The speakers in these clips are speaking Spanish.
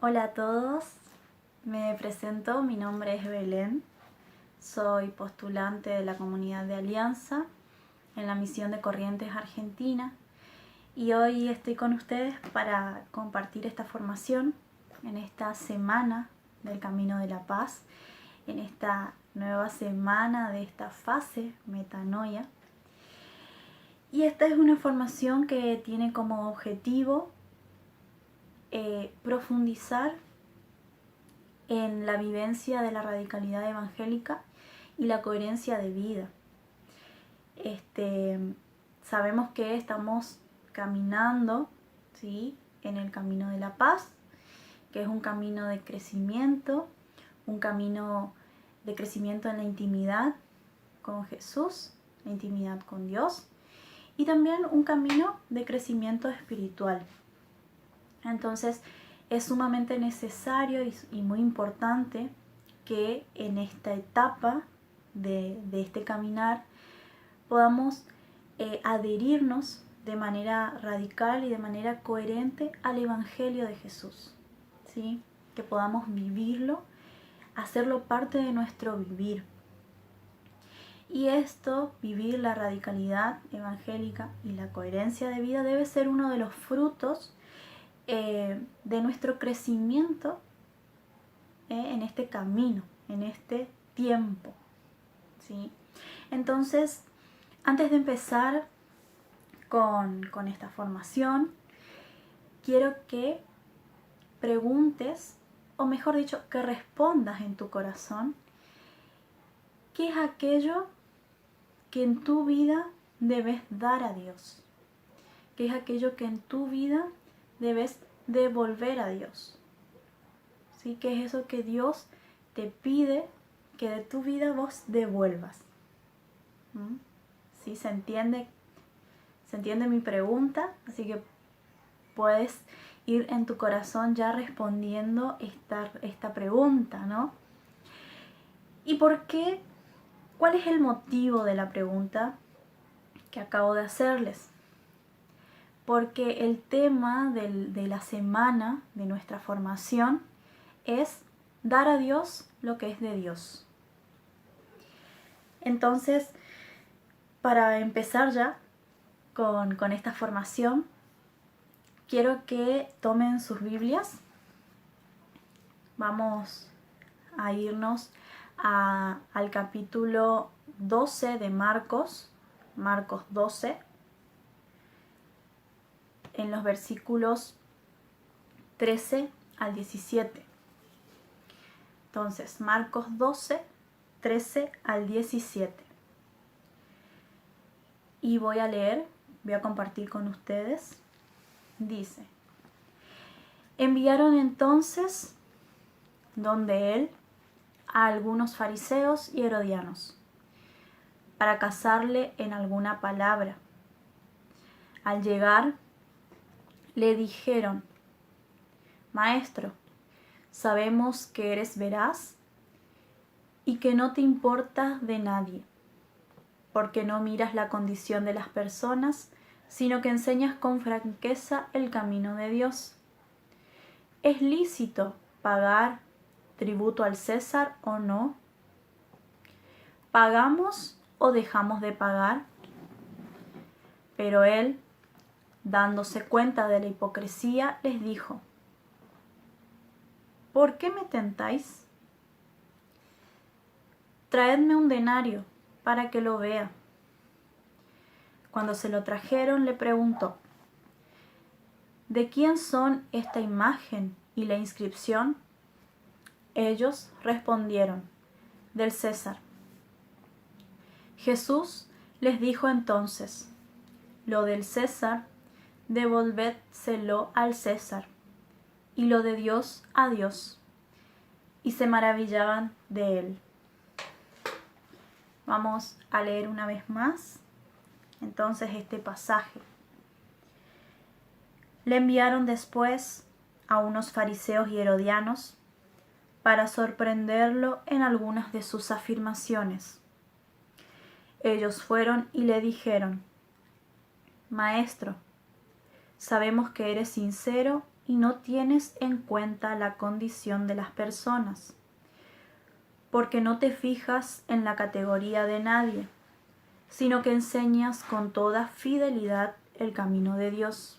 Hola a todos, me presento, mi nombre es Belén, soy postulante de la comunidad de Alianza en la misión de Corrientes Argentina y hoy estoy con ustedes para compartir esta formación en esta semana del Camino de la Paz, en esta nueva semana de esta fase metanoia. Y esta es una formación que tiene como objetivo profundizar en la vivencia de la radicalidad evangélica y la coherencia de vida. Sabemos que estamos caminando, ¿sí?, en el camino de la paz, que es un camino de crecimiento, un camino de crecimiento en la intimidad con Jesús, la intimidad con Dios, y también un camino de crecimiento espiritual. Entonces, es sumamente necesario y muy importante que en esta etapa de este caminar podamos adherirnos de manera radical y de manera coherente al Evangelio de Jesús, ¿sí? Que podamos vivirlo, hacerlo parte de nuestro vivir. Y esto, vivir la radicalidad evangélica y la coherencia de vida, debe ser uno de los frutos de nuestro crecimiento en este camino, en este tiempo, ¿sí? Entonces, antes de empezar con esta formación, quiero que preguntes, o mejor dicho, que respondas en tu corazón, ¿qué es aquello que en tu vida debes dar a Dios? ¿Qué es aquello que en tu vida debes devolver a Dios? ¿Sí? ¿Qué es eso que Dios te pide que de tu vida vos devuelvas? ¿Sí? ¿Se entiende mi pregunta? Así que puedes ir en tu corazón ya respondiendo esta pregunta, ¿no? ¿Y por qué? ¿Cuál es el motivo de la pregunta que acabo de hacerles? Porque el tema de la semana de nuestra formación es dar a Dios lo que es de Dios. Entonces, para empezar ya con esta formación, quiero que tomen sus Biblias. Vamos a irnos al capítulo 12 de Marcos 12, en los versículos 13 al 17. Entonces, Marcos 12, 13 al 17. Y voy a compartir con ustedes. Dice: enviaron entonces donde él a algunos fariseos y herodianos para cazarle en alguna palabra. Al llegar, le dijeron: Maestro, sabemos que eres veraz y que no te importas de nadie, porque no miras la condición de las personas, sino que enseñas con franqueza el camino de Dios. ¿Es lícito pagar tributo al César o no? ¿Pagamos o dejamos de pagar? Pero él, dándose cuenta de la hipocresía, les dijo: ¿por qué me tentáis? Traedme un denario para que lo vea. Cuando se lo trajeron, le preguntó: ¿de quién son esta imagen y la inscripción? Ellos respondieron: del César. Jesús les dijo entonces: lo del César, devolvédselo al César, y lo de Dios a Dios. Y se maravillaban de él. Vamos a leer una vez más entonces este pasaje. Le enviaron después a unos fariseos y herodianos para sorprenderlo en algunas de sus afirmaciones. Ellos fueron y le dijeron: Maestro, sabemos que eres sincero y no tienes en cuenta la condición de las personas, porque no te fijas en la categoría de nadie, sino que enseñas con toda fidelidad el camino de Dios.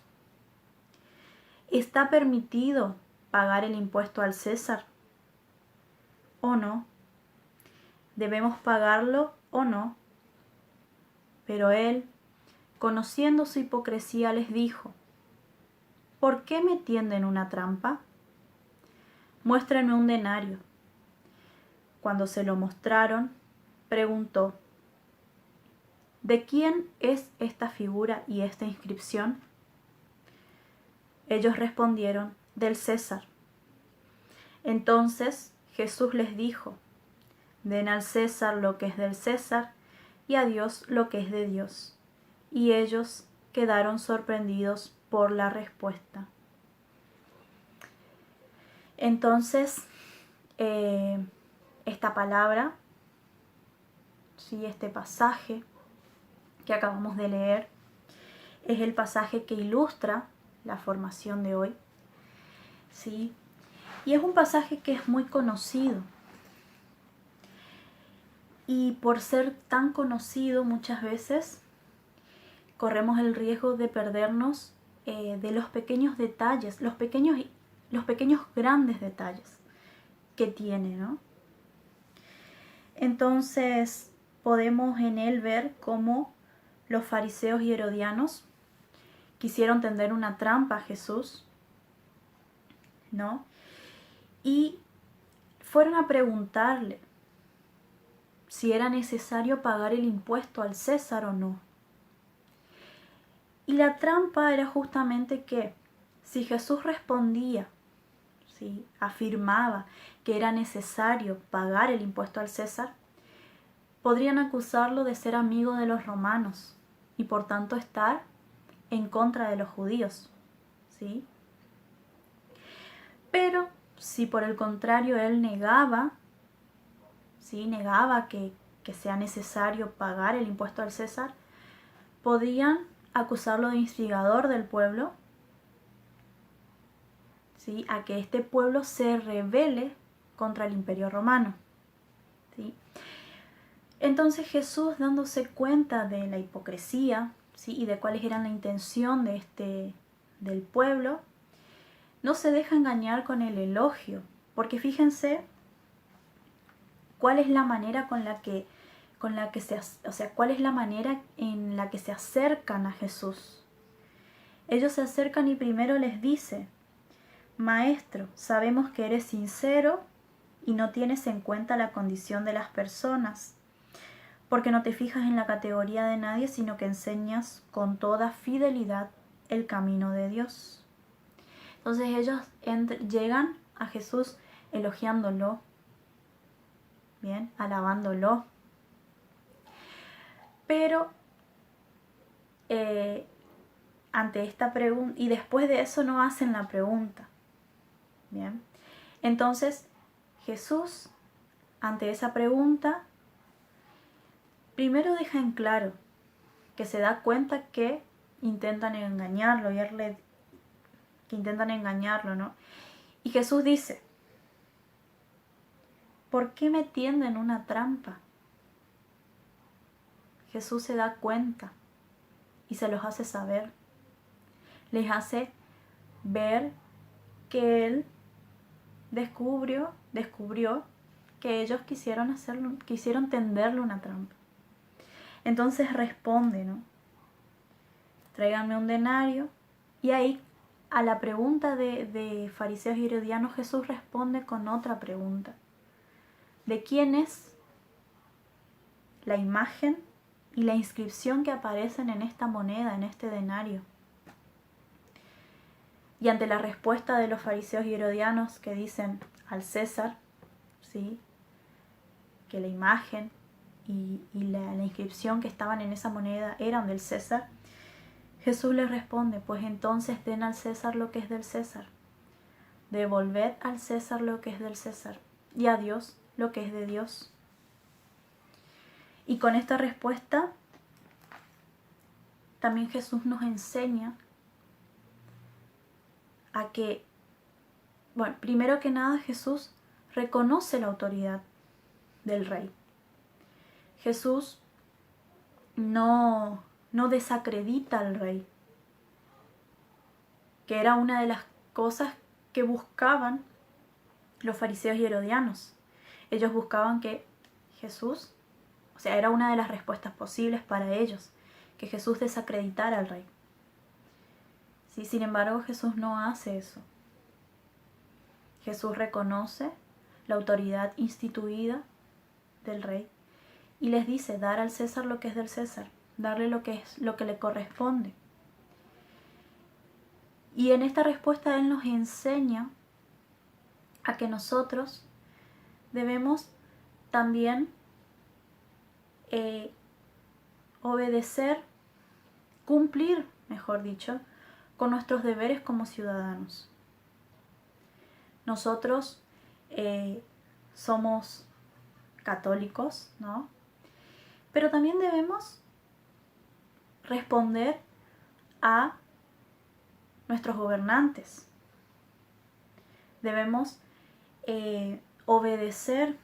¿Está permitido pagar el impuesto al César o no? ¿Debemos pagarlo o no? Pero él, conociendo su hipocresía, les dijo: ¿por qué me tienden una trampa? Muéstrenme un denario. Cuando se lo mostraron, preguntó: ¿de quién es esta figura y esta inscripción? Ellos respondieron: del César. Entonces Jesús les dijo: den al César lo que es del César y a Dios lo que es de Dios. Y ellos quedaron sorprendidos por la respuesta. Entonces, esta palabra, ¿sí? Este pasaje que acabamos de leer, es el pasaje que ilustra la formación de hoy, ¿sí? Y es un pasaje que es muy conocido. Y por ser tan conocido, muchas veces corremos el riesgo de perdernos de los pequeños detalles, los pequeños grandes detalles que tiene, ¿no? Entonces podemos en él ver cómo los fariseos y herodianos quisieron tender una trampa a Jesús, ¿no? Y fueron a preguntarle si era necesario pagar el impuesto al César o no. Y la trampa era justamente que si Jesús respondía, ¿sí?, afirmaba que era necesario pagar el impuesto al César, podrían acusarlo de ser amigo de los romanos y por tanto estar en contra de los judíos, ¿sí? Pero si por el contrario él negaba, ¿sí?, negaba que sea necesario pagar el impuesto al César, podían acusarlo de instigador del pueblo, ¿sí?, a que este pueblo se rebele contra el imperio romano, ¿sí? Entonces Jesús, dándose cuenta de la hipocresía, ¿sí?, y de cuáles eran la intención del pueblo, no se deja engañar con el elogio, porque fíjense cuál es la manera cuál es la manera en la que se acercan a Jesús. Ellos se acercan y primero les dice: Maestro, sabemos que eres sincero y no tienes en cuenta la condición de las personas, porque no te fijas en la categoría de nadie, sino que enseñas con toda fidelidad el camino de Dios. Entonces ellos llegan a Jesús elogiándolo, bien, alabándolo. Pero ante esta pregunta, y después de eso no hacen la pregunta, bien. Entonces Jesús, ante esa pregunta, primero deja en claro que se da cuenta que intentan engañarlo, ¿no? Y Jesús dice: ¿por qué me tienden una trampa? Jesús se da cuenta y se los hace saber. Les hace ver que Él descubrió que ellos quisieron tenderle una trampa. Entonces responde, ¿no? Tráiganme un denario. Y ahí, a la pregunta de fariseos y herodianos, Jesús responde con otra pregunta: ¿de quién es la imagen y la inscripción que aparecen en esta moneda, en este denario? Y ante la respuesta de los fariseos y herodianos, que dicen al César, ¿sí?, que la imagen y la inscripción que estaban en esa moneda eran del César, Jesús les responde: pues entonces den al César lo que es del César, devolved al César lo que es del César y a Dios lo que es de Dios. Y con esta respuesta también Jesús nos enseña a que, bueno, primero que nada Jesús reconoce la autoridad del rey. Jesús no desacredita al rey, que era una de las cosas que buscaban los fariseos y herodianos. Ellos buscaban que Jesús, o sea, era una de las respuestas posibles para ellos, que Jesús desacreditara al rey. ¿Sí? Sin embargo, Jesús no hace eso. Jesús reconoce la autoridad instituida del rey y les dice: dar al César lo que es del César, darle lo que le corresponde. Y en esta respuesta Él nos enseña a que nosotros debemos también obedecer, cumplir, mejor dicho, con nuestros deberes como ciudadanos. Nosotros somos católicos, ¿no? Pero también debemos responder a nuestros gobernantes. Debemos obedecer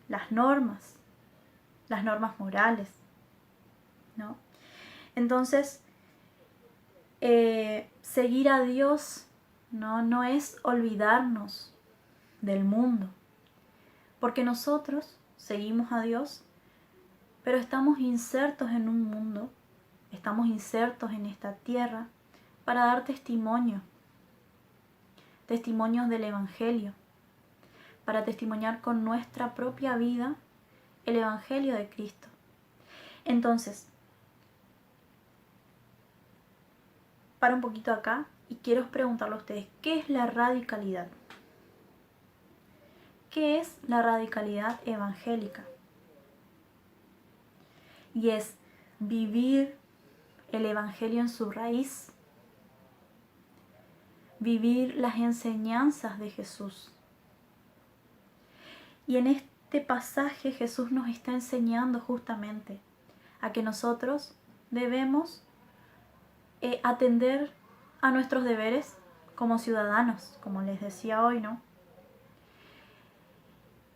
las normas morales, ¿no? Entonces, seguir a Dios no es olvidarnos del mundo, porque nosotros seguimos a Dios, pero estamos insertos en un mundo, estamos insertos en esta tierra para dar testimonios del Evangelio, para testimoniar con nuestra propia vida el Evangelio de Cristo. Entonces, para un poquito acá y quiero preguntarle a ustedes, ¿qué es la radicalidad? ¿Qué es la radicalidad evangélica? Y es vivir el Evangelio en su raíz, vivir las enseñanzas de Jesús. Y en este pasaje Jesús nos está enseñando justamente a que nosotros debemos atender a nuestros deberes como ciudadanos, como les decía hoy, ¿no?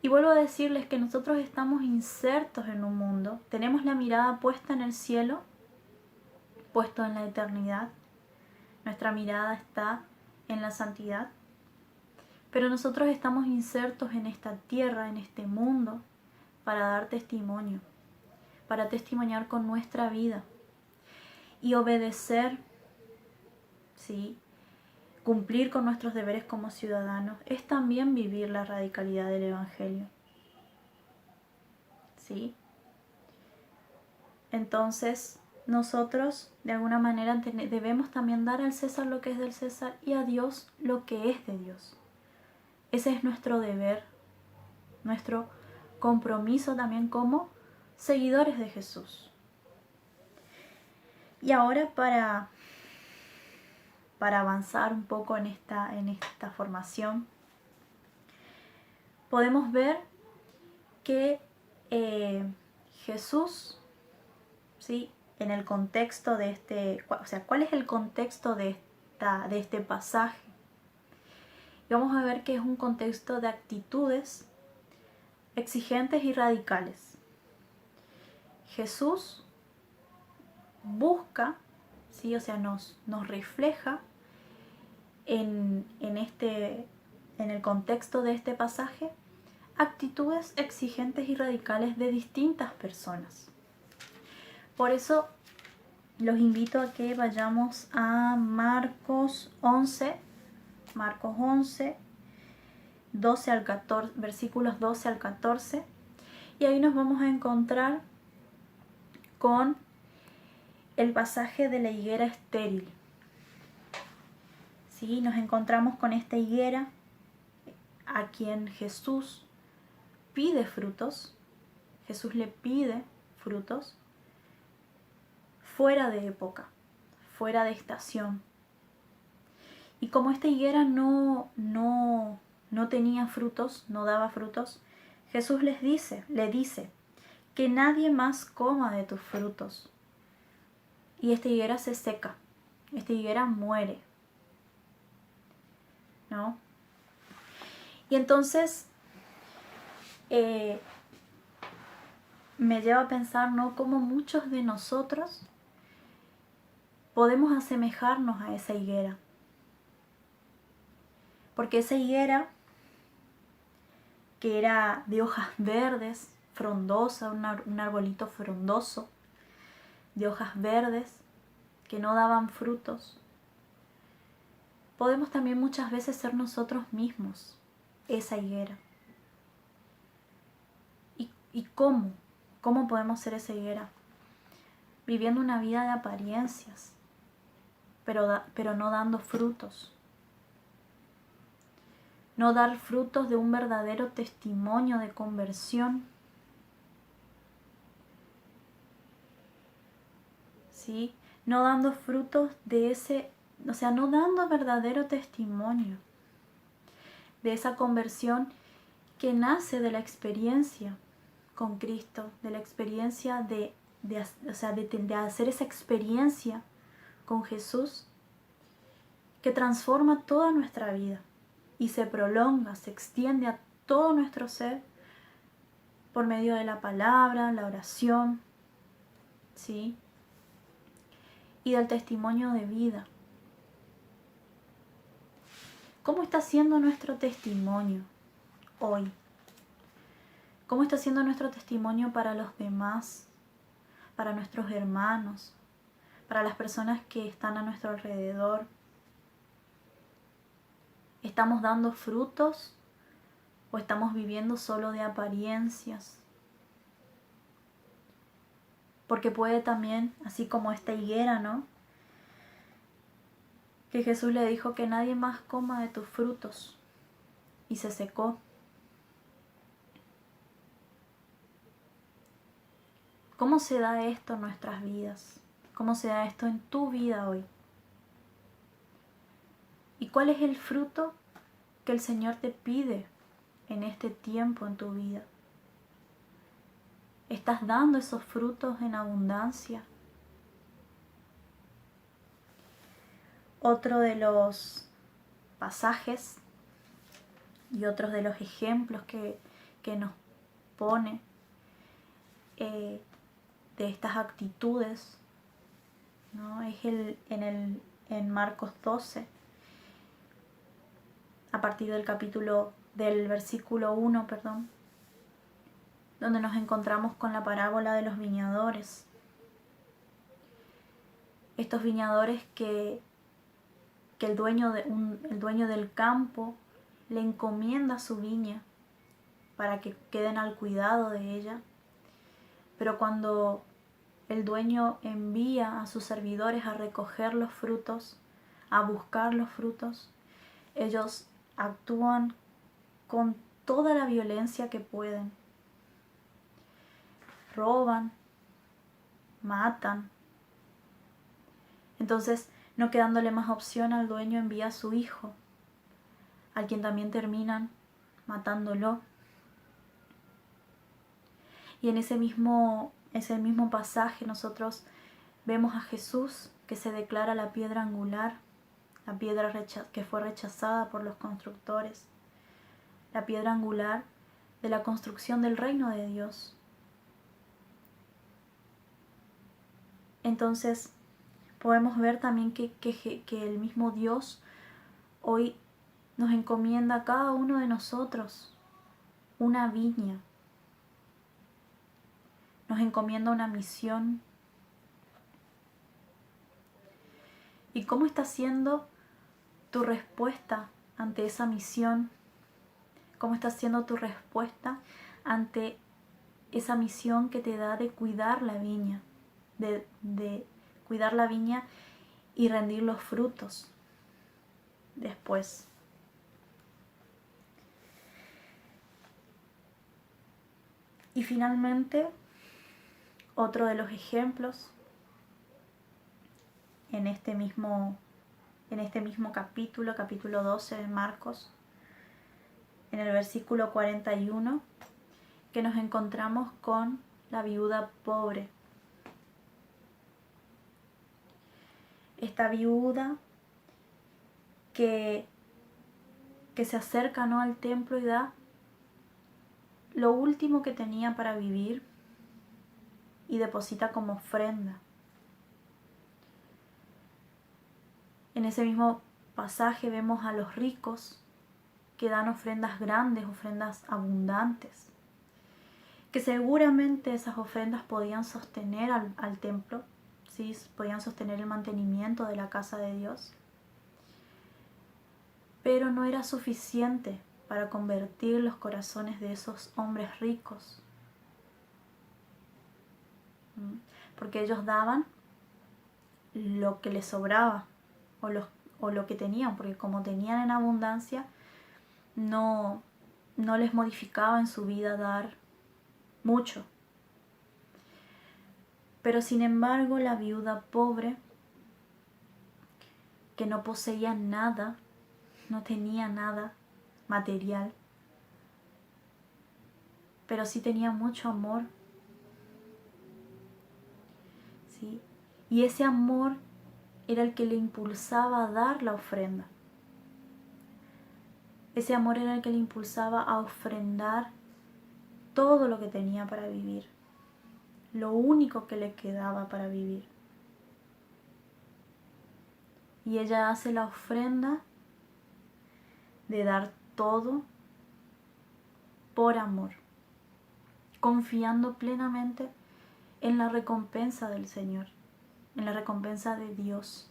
Y vuelvo a decirles que nosotros estamos insertos en un mundo, tenemos la mirada puesta en el cielo, puesto en la eternidad, nuestra mirada está en la santidad, pero nosotros estamos insertos en esta tierra, en este mundo, para dar testimonio, para testimoniar con nuestra vida y obedecer, ¿sí? Cumplir con nuestros deberes como ciudadanos es también vivir la radicalidad del Evangelio, ¿sí? Entonces, nosotros de alguna manera debemos también dar al César lo que es del César y a Dios lo que es de Dios. Ese es nuestro deber, nuestro compromiso también como seguidores de Jesús. Y ahora para avanzar un poco en esta formación, podemos ver que Jesús, ¿sí? En el contexto de ¿cuál es el contexto de este pasaje? Y vamos a ver que es un contexto de actitudes exigentes y radicales. Jesús busca, ¿sí? Nos refleja en el contexto de este pasaje actitudes exigentes y radicales de distintas personas. Por eso los invito a que vayamos a Marcos 11, 12 al 14, versículos 12 al 14, y ahí nos vamos a encontrar con el pasaje de la higuera estéril. ¿Sí? Nos encontramos con esta higuera a quien Jesús pide frutos. Jesús le pide frutos fuera de época, fuera de estación. Y como esta higuera no tenía frutos, no daba frutos, Jesús le dice que nadie más coma de tus frutos. Y esta higuera se seca, esta higuera muere. ¿no? Y entonces me lleva a pensar, ¿no?, cómo muchos de nosotros podemos asemejarnos a esa higuera. Porque esa higuera, que era de hojas verdes, frondosa, un arbolito frondoso, de hojas verdes, que no daban frutos, podemos también muchas veces ser nosotros mismos esa higuera. ¿Y cómo? ¿Cómo podemos ser esa higuera? Viviendo una vida de apariencias, pero no dando frutos. No dar frutos de un verdadero testimonio de conversión. ¿Sí? No dando frutos de ese, o sea, no dando verdadero testimonio de esa conversión que nace de la experiencia con Cristo, de la experiencia de hacer esa experiencia con Jesús que transforma toda nuestra vida y se prolonga, se extiende a todo nuestro ser por medio de la palabra, la oración, ¿sí?, y del testimonio de vida. ¿Cómo está siendo nuestro testimonio hoy? ¿Cómo está siendo nuestro testimonio para los demás, para nuestros hermanos, para las personas que están a nuestro alrededor? ¿Estamos dando frutos o estamos viviendo solo de apariencias? Porque puede también, así como esta higuera, ¿no?, que Jesús le dijo que nadie más coma de tus frutos y se secó. ¿Cómo se da esto en nuestras vidas? ¿Cómo se da esto en tu vida hoy? ¿Y cuál es el fruto que el Señor te pide en este tiempo en tu vida? ¿Estás dando esos frutos en abundancia? Otro de los pasajes y otros de los ejemplos que nos pone de estas actitudes, ¿no?, es en Marcos 12, a partir del versículo 1, donde nos encontramos con la parábola de los viñadores. Estos viñadores que el dueño del campo le encomienda su viña para que queden al cuidado de ella. Pero cuando el dueño envía a sus servidores a recoger los frutos, a buscar los frutos, ellos actúan con toda la violencia que pueden. Roban, matan. Entonces, no quedándole más opción, al dueño envía a su hijo, al quien también terminan matándolo. Y en ese mismo pasaje nosotros vemos a Jesús, que se declara la piedra angular, la piedra que fue rechazada por los constructores, la piedra angular de la construcción del reino de Dios. Entonces podemos ver también que el mismo Dios hoy nos encomienda a cada uno de nosotros una viña, nos encomienda una misión. ¿Y cómo está siendo tu respuesta ante esa misión? ¿Cómo está siendo tu respuesta ante esa misión que te da de cuidar la viña, de cuidar la viña y rendir los frutos después? Y finalmente, otro de los ejemplos en este mismo capítulo 12 de Marcos, en el versículo 41, que nos encontramos con la viuda pobre. Esta viuda que que se acerca, ¿no?, al templo y da lo último que tenía para vivir y deposita como ofrenda. En ese mismo pasaje vemos a los ricos que dan ofrendas grandes, ofrendas abundantes, que seguramente esas ofrendas podían sostener al templo, ¿sí? Podían sostener el mantenimiento de la casa de Dios, pero no era suficiente para convertir los corazones de esos hombres ricos, porque ellos daban lo que les sobraba o lo que tenían, porque como tenían en abundancia, no les modificaba en su vida dar mucho. Pero sin embargo, la viuda pobre, que no poseía nada, no tenía nada material, pero sí tenía mucho amor, ¿sí? Y ese amor era el que le impulsaba a dar la ofrenda. Ese amor era el que le impulsaba a ofrendar todo lo que tenía para vivir, lo único que le quedaba para vivir. Y ella hace la ofrenda de dar todo por amor, confiando plenamente en la recompensa del Señor, en la recompensa de Dios.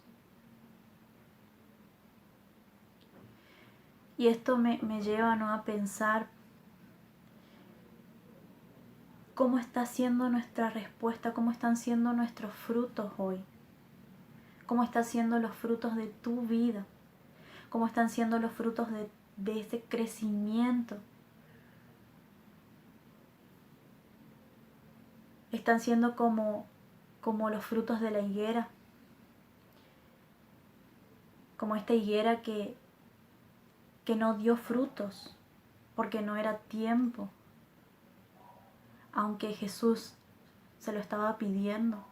Y esto me lleva, ¿no?, a pensar cómo está siendo nuestra respuesta, cómo están siendo nuestros frutos hoy, cómo están siendo los frutos de tu vida, cómo están siendo los frutos de ese crecimiento. Están siendo como los frutos de la higuera, como esta higuera que no dio frutos porque no era tiempo, aunque Jesús se lo estaba pidiendo.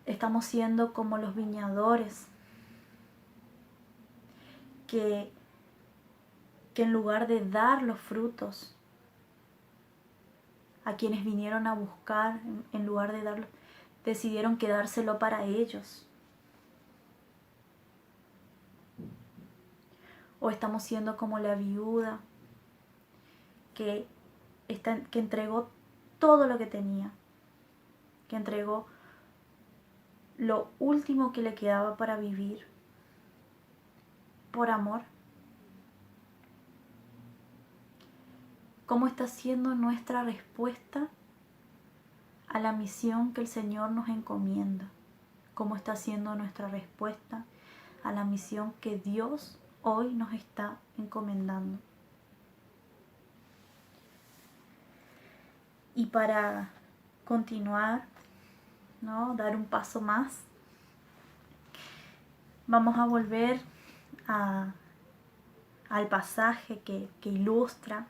Estamos siendo como los viñadores que en lugar de dar los frutos a quienes vinieron a buscar, en lugar de darlos, decidieron quedárselo para ellos. O estamos siendo como la viuda que entregó todo lo que tenía, que entregó lo último que le quedaba para vivir por amor. ¿Cómo está siendo nuestra respuesta a la misión que el Señor nos encomienda? ¿Cómo está siendo nuestra respuesta a la misión que Dios hoy nos está encomendando? Y para continuar, ¿no?, dar un paso más, vamos a volver al pasaje que ilustra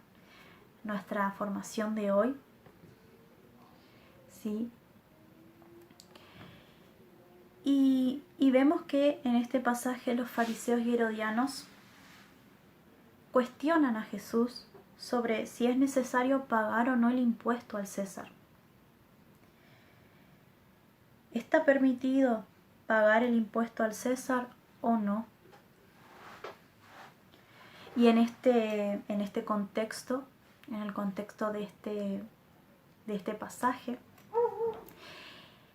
nuestra formación de hoy, ¿sí? Y vemos que en este pasaje los fariseos y herodianos cuestionan a Jesús sobre si es necesario pagar o no el impuesto al César. ¿Está permitido pagar el impuesto al César o no? Y en este contexto, en el contexto de este pasaje,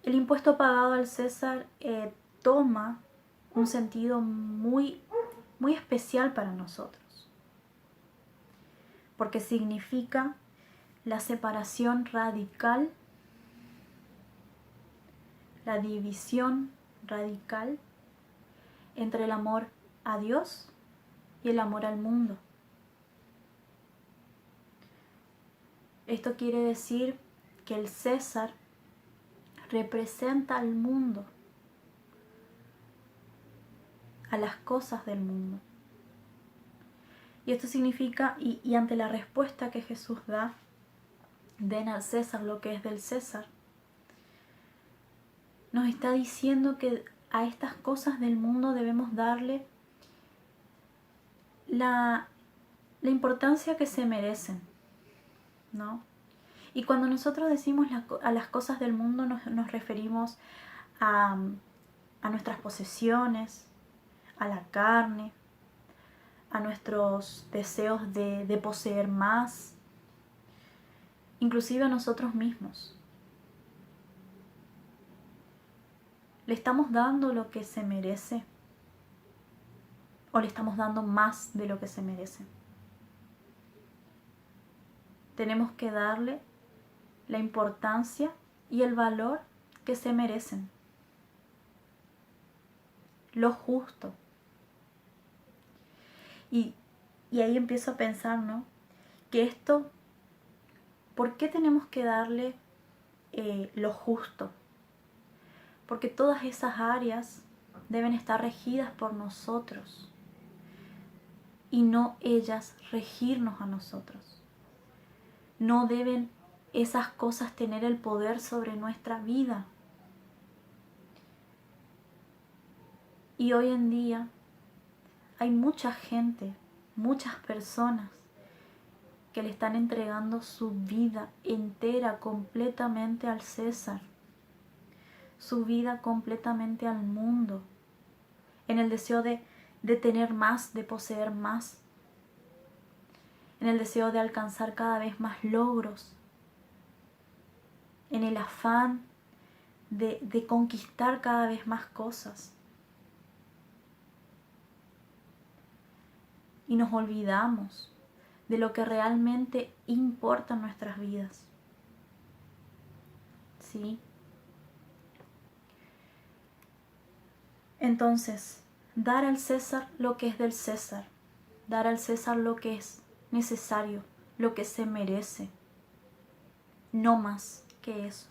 el impuesto pagado al César toma un sentido muy, muy especial para nosotros, porque significa la separación radical, la división radical entre el amor a Dios y el amor al mundo. Esto quiere decir que el César representa al mundo, a las cosas del mundo. Y esto significa, y ante la respuesta que Jesús da, den al César lo que es del César, nos está diciendo que a estas cosas del mundo debemos darle la importancia que se merecen, ¿no? Y cuando nosotros decimos a las cosas del mundo nos referimos a nuestras posesiones, a la carne, a nuestros deseos de poseer más, inclusive a nosotros mismos. ¿Le estamos dando lo que se merece? ¿O le estamos dando más de lo que se merece? Tenemos que darle la importancia y el valor que se merecen. Lo justo. Y ahí empiezo a pensar, ¿no? Que esto, ¿por qué tenemos que darle lo justo? Porque todas esas áreas deben estar regidas por nosotros y no ellas regirnos a nosotros. No deben esas cosas tener el poder sobre nuestra vida. Y hoy en día hay mucha gente, muchas personas que le están entregando su vida entera completamente al César, su vida completamente al mundo, en el deseo de tener más, de poseer más, en el deseo de alcanzar cada vez más logros, en el afán de conquistar cada vez más cosas. Y nos olvidamos de lo que realmente importa en nuestras vidas. ¿Sí? Entonces, dar al César lo que es del César, dar al César lo que es necesario, lo que se merece, no más que eso.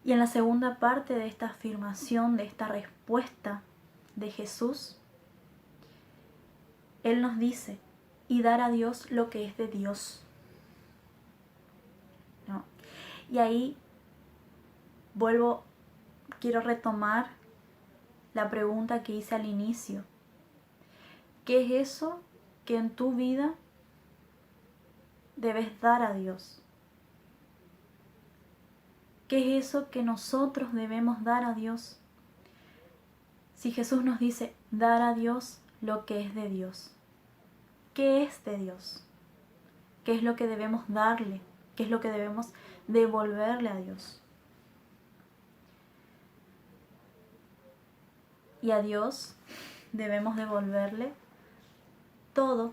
Y en la segunda parte de esta afirmación, de esta respuesta de Jesús, Él nos dice, y dar a Dios lo que es de Dios. ¿No? Y ahí quiero retomar la pregunta que hice al inicio. ¿Qué es eso que en tu vida debes dar a Dios? ¿Qué es eso que nosotros debemos dar a Dios? Si Jesús nos dice, dar a Dios lo que es de Dios. ¿Qué es de Dios? ¿Qué es lo que debemos darle? ¿Qué es lo que debemos devolverle a Dios? Y a Dios debemos devolverle todo,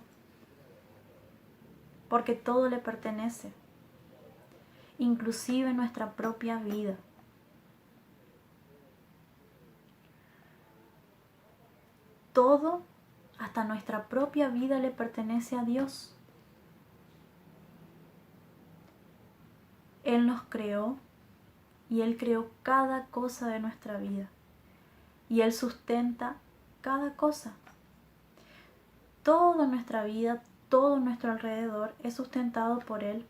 porque todo le pertenece, inclusive nuestra propia vida. Todo, hasta nuestra propia vida, le pertenece a Dios. Él nos creó y Él creó cada cosa de nuestra vida. Y Él sustenta cada cosa. Toda nuestra vida, todo nuestro alrededor es sustentado por Él.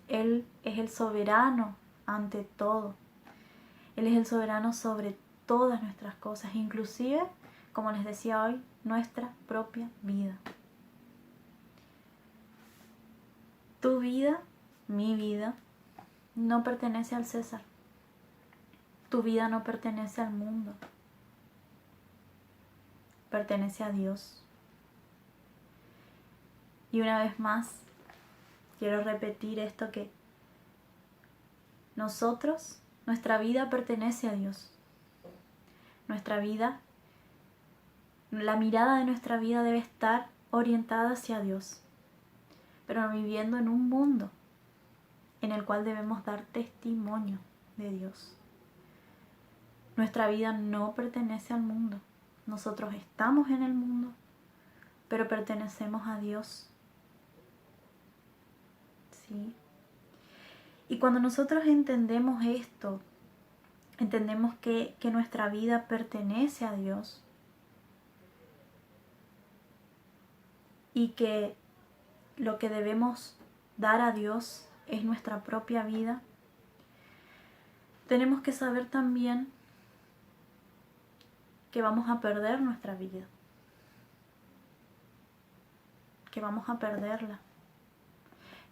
Él es el soberano ante todo. Él es el soberano sobre todas nuestras cosas, inclusive, como les decía hoy, nuestra propia vida. Tu vida, mi vida, no pertenece al César. Tu vida no pertenece al mundo. Pertenece a Dios. Y una vez más, quiero repetir esto que nuestra vida pertenece a Dios. Nuestra vida, la mirada de nuestra vida debe estar orientada hacia Dios, pero viviendo en un mundo en el cual debemos dar testimonio de Dios. Nuestra vida no pertenece al mundo. Nosotros estamos en el mundo, pero pertenecemos a Dios. ¿Sí? Y cuando nosotros entendemos esto, entendemos que nuestra vida pertenece a Dios y que lo que debemos dar a Dios es nuestra propia vida, tenemos que saber también que vamos a perder nuestra vida, que vamos a perderla,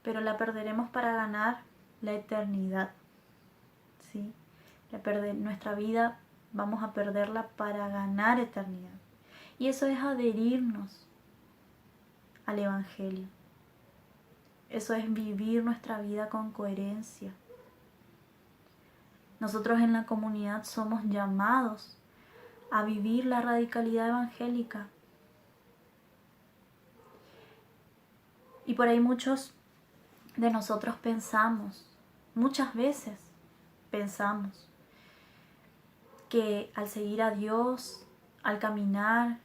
pero la perderemos para ganar la eternidad, ¿sí? Nuestra vida vamos a perderla para ganar eternidad. Y eso es adherirnos al Evangelio. Eso es vivir nuestra vida con coherencia. Nosotros en la comunidad somos llamados a vivir la radicalidad evangélica. Y por ahí muchos de nosotros pensamos, muchas veces pensamos, que al seguir a Dios, al caminar,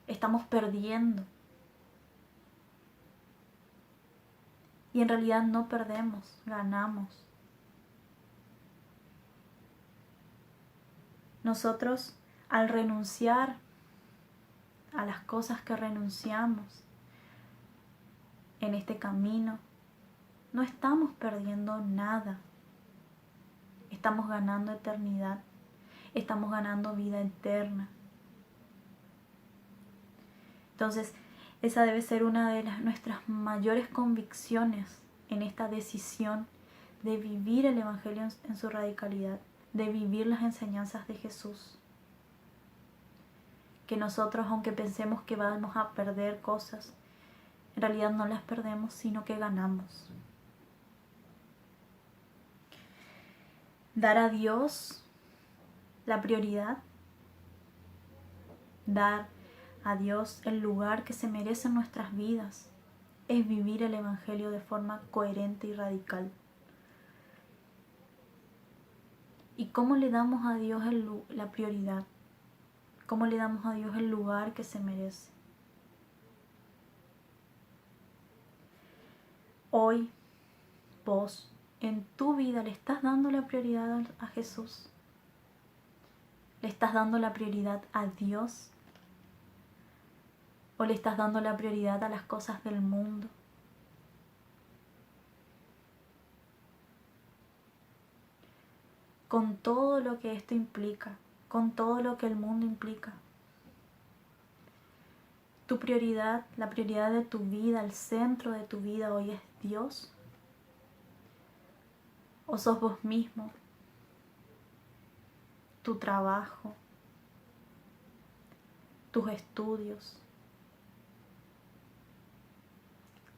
estamos perdiendo. Y en realidad no perdemos, ganamos. Nosotros, al renunciar a las cosas que renunciamos en este camino, no estamos perdiendo nada. Estamos ganando eternidad. Estamos ganando vida eterna. Entonces, esa debe ser una de nuestras mayores convicciones en esta decisión de vivir el Evangelio en su radicalidad, de vivir las enseñanzas de Jesús. Que nosotros, aunque pensemos que vamos a perder cosas, en realidad no las perdemos, sino que ganamos. Dar a Dios la prioridad, dar a Dios el lugar que se merece en nuestras vidas, es vivir el Evangelio de forma coherente y radical. ¿Y cómo le damos a Dios la prioridad? ¿Cómo le damos a Dios el lugar que se merece? Hoy, vos, en tu vida, ¿le estás dando la prioridad a Jesús? ¿Le estás dando la prioridad a Dios? ¿O le estás dando la prioridad a las cosas del mundo? Con todo lo que esto implica, con todo lo que el mundo implica. Tu prioridad, la prioridad de tu vida, el centro de tu vida hoy es Dios. ¿O sos vos mismo? Tu trabajo, tus estudios.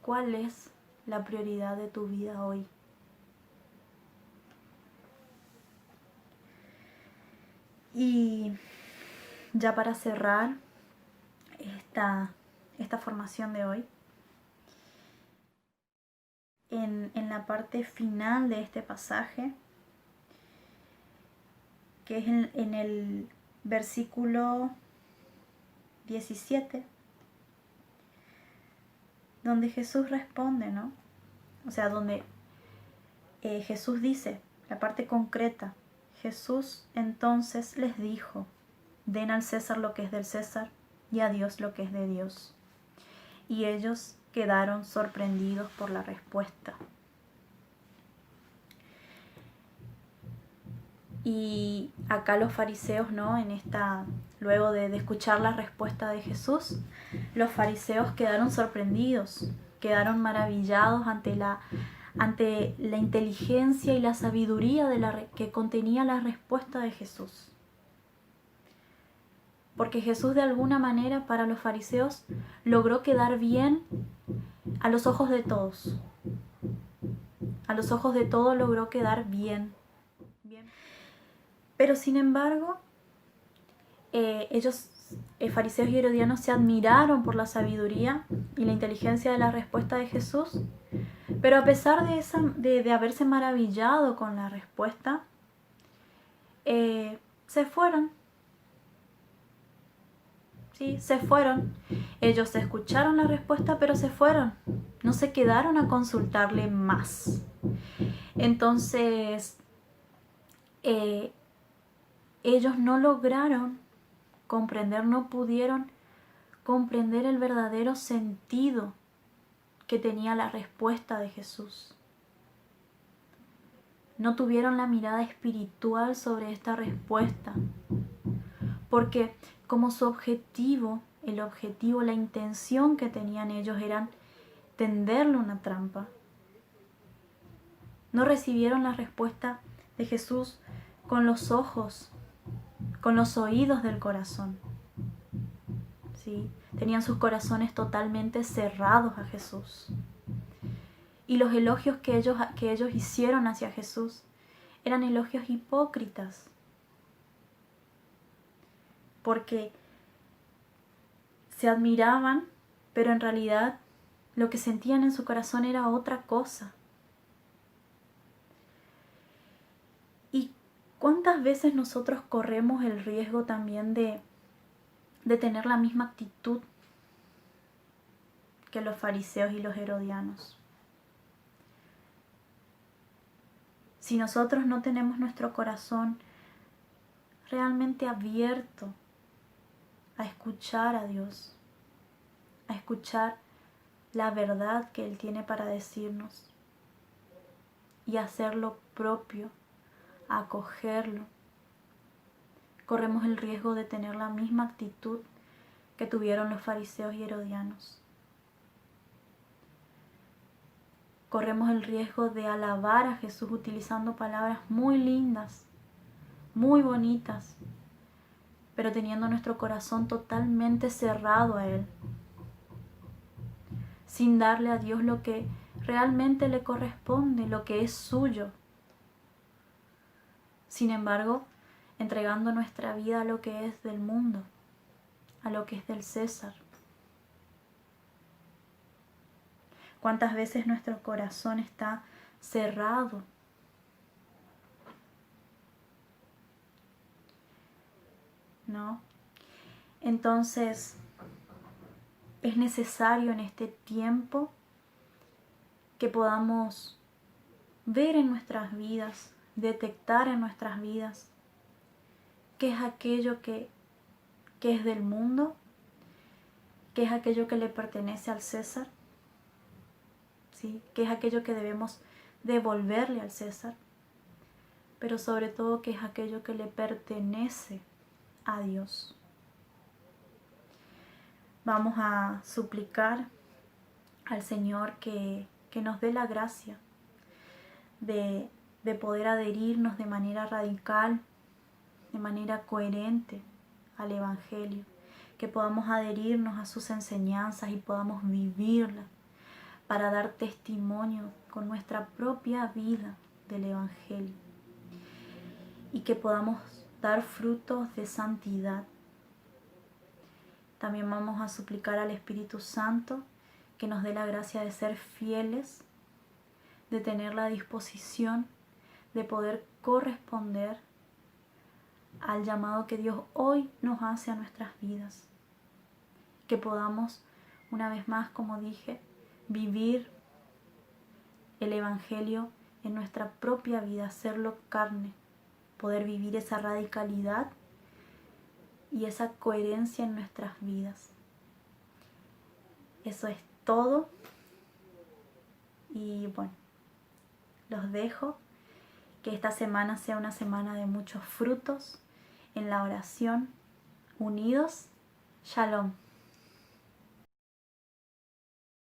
¿Cuál es la prioridad de tu vida hoy? Y ya para cerrar esta formación de hoy, en la parte final de este pasaje, que es en el versículo 17, donde Jesús responde, ¿no? O sea, donde Jesús dice, la parte concreta, Jesús entonces les dijo, den al César lo que es del César y a Dios lo que es de Dios. Y ellos quedaron sorprendidos por la respuesta. Y acá los fariseos, ¿no? Luego de escuchar la respuesta de Jesús, los fariseos quedaron sorprendidos, quedaron maravillados ante la inteligencia y la sabiduría que contenía la respuesta de Jesús. Porque Jesús de alguna manera para los fariseos logró quedar bien a los ojos de todos. A los ojos de todos logró quedar bien. Pero sin embargo, ellos, fariseos y herodianos, se admiraron por la sabiduría y la inteligencia de la respuesta de Jesús. Pero a pesar de haberse maravillado con la respuesta, se fueron. ¿Sí? Se fueron. Ellos escucharon la respuesta, pero se fueron. No se quedaron a consultarle más. Entonces, ellos no lograron comprender, no pudieron comprender el verdadero sentido que tenía la respuesta de Jesús. no tuvieron la mirada espiritual sobre esta respuesta, porque como su objetivo, la intención que tenían ellos eran tenderle una trampa. No recibieron la respuesta de Jesús con los ojos, con los oídos del corazón. ¿Sí? Tenían sus corazones totalmente cerrados a Jesús. Y los elogios que ellos hicieron hacia Jesús eran elogios hipócritas, porque se admiraban, pero en realidad lo que sentían en su corazón era otra cosa. ¿Y cuántas veces nosotros corremos el riesgo también de tener la misma actitud que los fariseos y los herodianos? Si nosotros no tenemos nuestro corazón realmente abierto a escuchar a Dios, a escuchar la verdad que Él tiene para decirnos y hacer lo propio, a acogerlo, corremos el riesgo de tener la misma actitud que tuvieron los fariseos y herodianos. Corremos el riesgo de alabar a Jesús utilizando palabras muy lindas, muy bonitas, pero teniendo nuestro corazón totalmente cerrado a Él, sin darle a Dios lo que realmente le corresponde, lo que es suyo. Sin embargo, entregando nuestra vida a lo que es del mundo, a lo que es del César. ¿Cuántas veces nuestro corazón está cerrado? ¿No? Entonces, es necesario en este tiempo que podamos ver en nuestras vidas, detectar en nuestras vidas qué es aquello que es del mundo, qué es aquello que le pertenece al César, ¿sí? Qué es aquello que debemos devolverle al César, pero sobre todo qué es aquello que le pertenece a Dios. Vamos a suplicar al Señor que nos dé la gracia de poder adherirnos de manera radical, de manera coherente al Evangelio, que podamos adherirnos a sus enseñanzas y podamos vivirlas para dar testimonio con nuestra propia vida del Evangelio y que podamos dar frutos de santidad. También vamos a suplicar al Espíritu Santo que nos dé la gracia de ser fieles, de tener la disposición de poder corresponder al llamado que Dios hoy nos hace a nuestras vidas. Que podamos, una vez más, como dije, vivir el Evangelio en nuestra propia vida, hacerlo carne, poder vivir esa radicalidad y esa coherencia en nuestras vidas. Eso es todo. Y bueno, los dejo. Que esta semana sea una semana de muchos frutos en la oración. Unidos. Shalom.